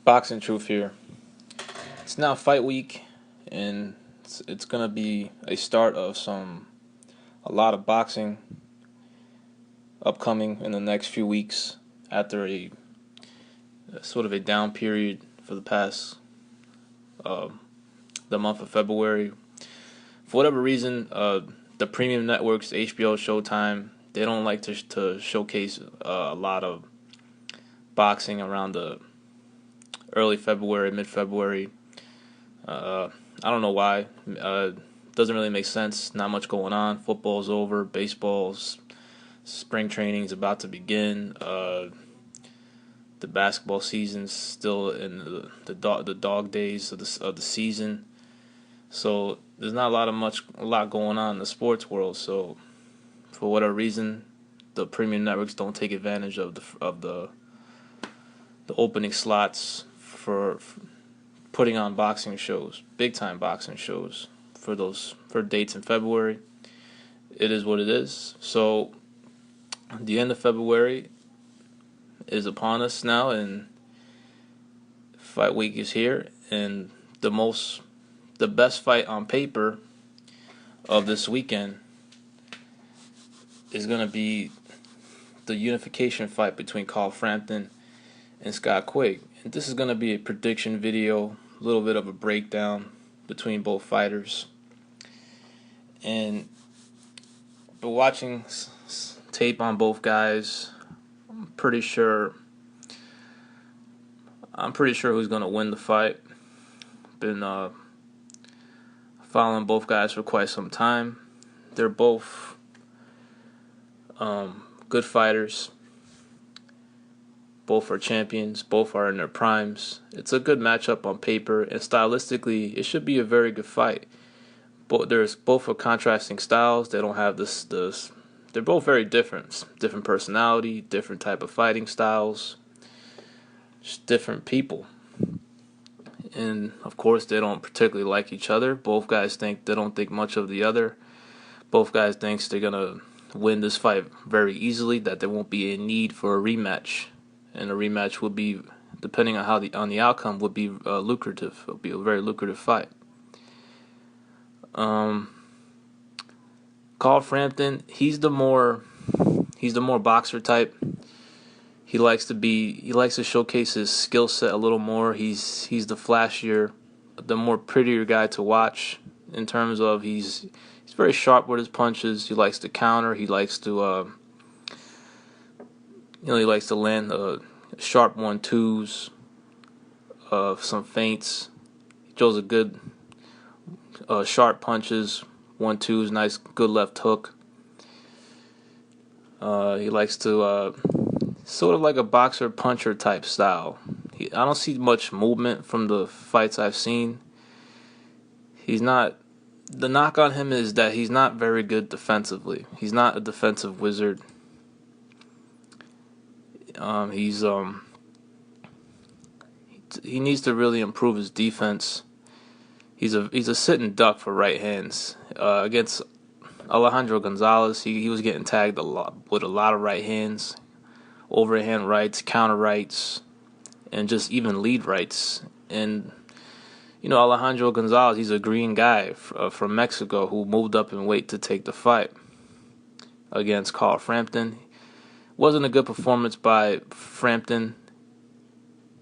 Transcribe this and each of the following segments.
Boxing Truth here. It's now fight week, and it's gonna be a start of a lot of boxing upcoming in the next few weeks after a sort of a down period for the past the month of February. For whatever reason, the premium networks, HBO, Showtime, they don't like to showcase a lot of boxing around the early February, mid-February. I don't know why. Doesn't really make sense. Not much going on. Football's over. Baseball's spring training's about to begin. The basketball season's still in the dog days of the season. So there's not a lot going on in the sports world. So for whatever reason, the premium networks don't take advantage of the opening slots for putting on boxing shows, big time boxing shows for dates in February. It is what it is. So the end of February is upon us now, and fight week is here, and the best fight on paper of this weekend is going to be the unification fight between Frampton and Scott Quigg. And this is going to be a prediction video, a little bit of a breakdown between both fighters. And but watching tape on both guys, I'm pretty sure who's going to win the fight. Been following both guys for quite some time. They're both good fighters. Both are champions. Both are in their primes. It's a good matchup on paper, and stylistically, it should be a very good fight. Both are contrasting styles. They don't have this. They're both very different. Different personality, different type of fighting styles. Just different people. And of course, they don't particularly like each other. Both guys don't think much of the other. Both guys think they're gonna win this fight very easily. That there won't be a need for a rematch. And a rematch would be, depending on the outcome, would be lucrative. It would be a very lucrative fight. Frampton, he's the more boxer type. He likes to showcase his skill set a little more. He's the flashier, the more prettier guy to watch in terms of he's very sharp with his punches. He likes to counter. He likes to he likes to land sharp 1-2s, some feints. He throws a good sharp punches, 1-2s, nice good left hook. He likes to sort of like a boxer puncher type style. I don't see much movement from the fights I've seen. The knock on him is that he's not very good defensively. He's not a defensive wizard. He needs to really improve his defense. He's a sitting duck for right hands. Against Alejandro Gonzalez, he was getting tagged a lot with a lot of right hands, overhand rights, counter rights, and just even lead rights. And Alejandro Gonzalez, he's a green guy from Mexico who moved up in weight to take the fight against Frampton. Wasn't a good performance by Frampton.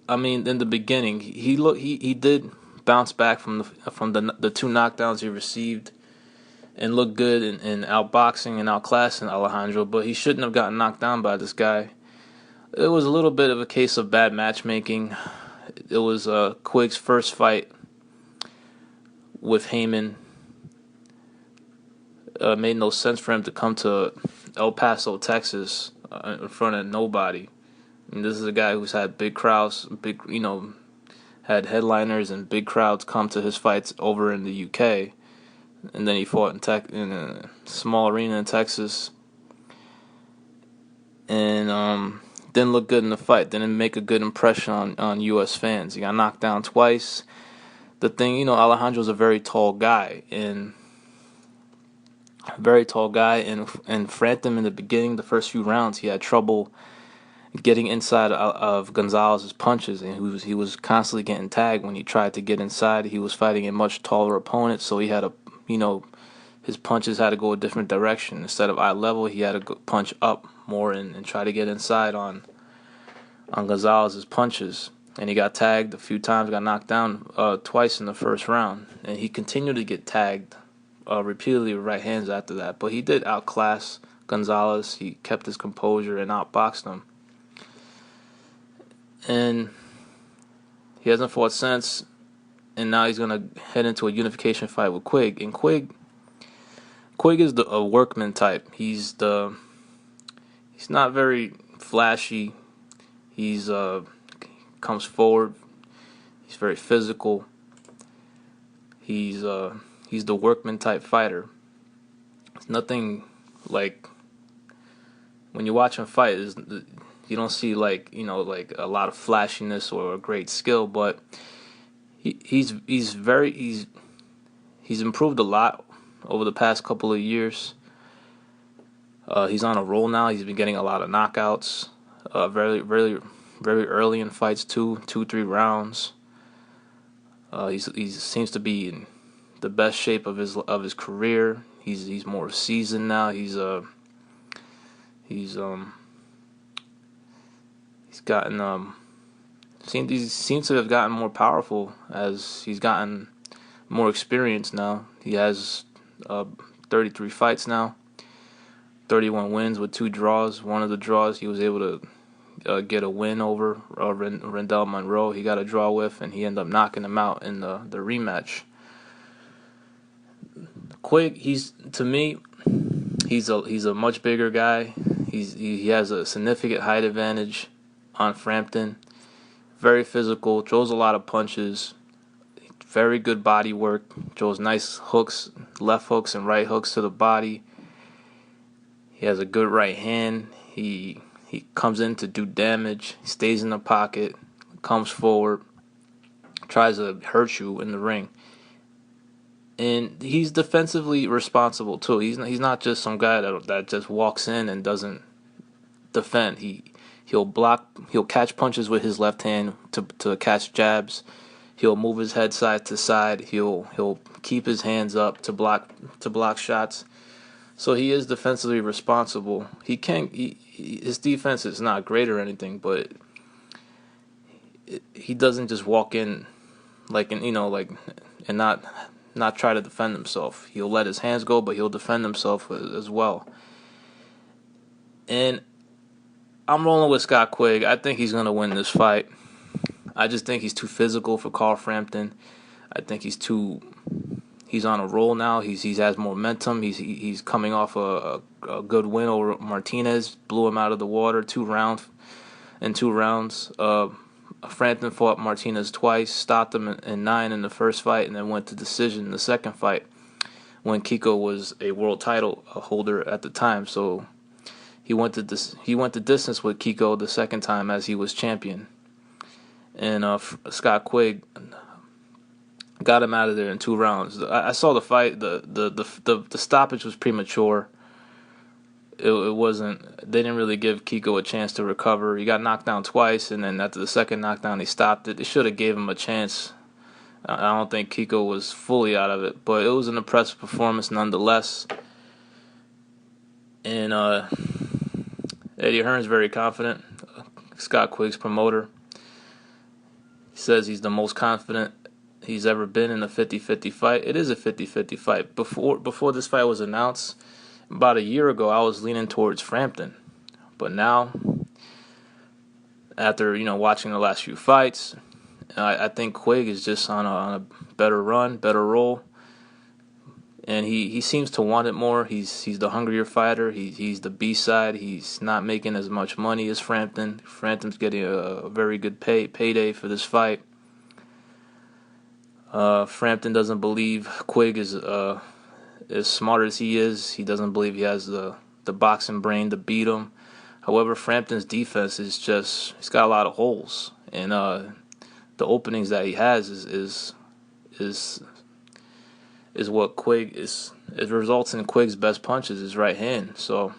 I mean, in the beginning, he did bounce back from the two knockdowns he received and looked good in outboxing and outclassing Alejandro, but he shouldn't have gotten knocked down by this guy. It was a little bit of a case of bad matchmaking. It was Quigg's first fight with Heyman. It made no sense for him to come to El Paso, Texas, in front of nobody. I mean, this is a guy who's had big crowds, had headliners and big crowds come to his fights over in the UK, and then he fought in a small arena in Texas, and didn't look good in the fight. Didn't make a good impression on U.S. fans. He got knocked down twice. The thing, Alejandro's a very tall guy, and Frampton in the beginning, the first few rounds, he had trouble getting inside of Gonzalez's punches, and he was constantly getting tagged when he tried to get inside. He was fighting a much taller opponent, so he had to, his punches had to go a different direction. Instead of eye level, he had to go punch up more and try to get inside on Gonzalez's punches. And he got tagged a few times, got knocked down twice in the first round, and he continued to get tagged repeatedly with right hands after that. But he did outclass Gonzalez. He kept his composure and outboxed him. And he hasn't fought since, and now he's gonna head into a unification fight with Quigg. And Quigg is a workman type. He's not very flashy. He's comes forward. He's very physical. He's the workman type fighter. It's nothing like when you watch him fight. You don't see like a lot of flashiness or a great skill, but he's improved a lot over the past couple of years. He's on a roll now. He's been getting a lot of knockouts, very very early in fights, 3 rounds. He seems to be in the best shape of his career. He's more seasoned now. He's gotten he seems to have gotten more powerful as he's gotten more experience now. He has 33 fights now, 31 wins with 2 draws. One of the draws he was able to get a win over Rendell Monroe. He got a draw with, and he ended up knocking him out in the rematch. Quigg, to me, he's a much bigger guy. He has a significant height advantage on Frampton. Very physical, throws a lot of punches. Very good body work. Throws nice hooks, left hooks and right hooks to the body. He has a good right hand. He comes in to do damage. He stays in the pocket, comes forward, tries to hurt you in the ring. And he's defensively responsible too. He's not just some guy that just walks in and doesn't defend. He'll catch punches with his left hand to catch jabs. He'll move his head side to side. He'll keep his hands up to block shots. So he is defensively responsible. His defense is not great or anything, but he doesn't just walk in and not try to defend himself. He'll let his hands go, but he'll defend himself as well. And I'm rolling with Scott Quigg. I think he's going to win this fight. I just think he's too physical for Carl Frampton. I think he's on a roll now. He has momentum. He's coming off a good win over Martinez. Blew him out of the water 2 rounds. Frampton fought Martinez twice, stopped him in 9 in the first fight, and then went to decision in the second fight when Kiko was a world title holder at the time. So he went the distance with Kiko the second time as he was champion. And Scott Quigg got him out of there in 2 rounds. I saw the fight. The stoppage was premature. It wasn't. They didn't really give Kiko a chance to recover. He got knocked down twice, and then after the second knockdown, he stopped it. They should have gave him a chance. I don't think Kiko was fully out of it, but it was an impressive performance nonetheless. And Eddie Hearn's very confident. Scott Quigg's promoter. He says he's the most confident he's ever been in a 50-50 fight. It is a 50-50 fight. Before this fight was announced, about a year ago, I was leaning towards Frampton. But now, after watching the last few fights, I think Quigg is just on a better run, better roll. And he seems to want it more. He's the hungrier fighter. He's the B-side. He's not making as much money as Frampton. Frampton's getting a very good payday for this fight. Frampton doesn't believe Quigg is as smart as he is. He doesn't believe he has the boxing brain to beat him. However, Frampton's defense is he's got a lot of holes, and the openings that he has is what Quigg is. It results in Quigg's best punches, his right hand. So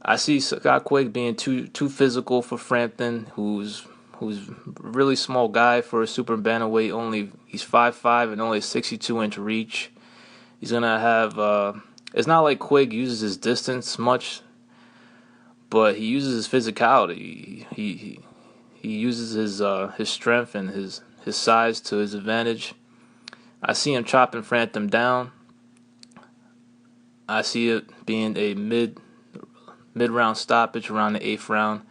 I see Scott Quigg being too physical for Frampton, who's a really small guy for a super bantamweight. He's 5'5" and only a 62-inch reach. He's gonna have. It's not like Quigg uses his distance much, but he uses his physicality. He uses his strength and his size to his advantage. I see him chopping Frampton down. I see it being a mid-round stoppage around the 8th round.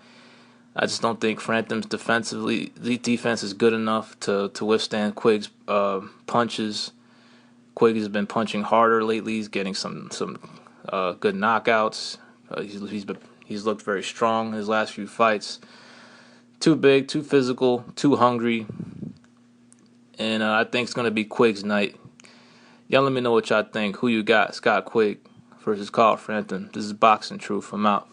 I just don't think Frampton's defense is good enough to withstand Quigg's punches. Quigg has been punching harder lately. He's getting some good knockouts. He's looked very strong in his last few fights. Too big, too physical, too hungry, and I think it's gonna be Quigg's night. Y'all let me know what y'all think. Who you got? Scott Quigg versus Carl Frampton. This is Boxing Truth. I'm out.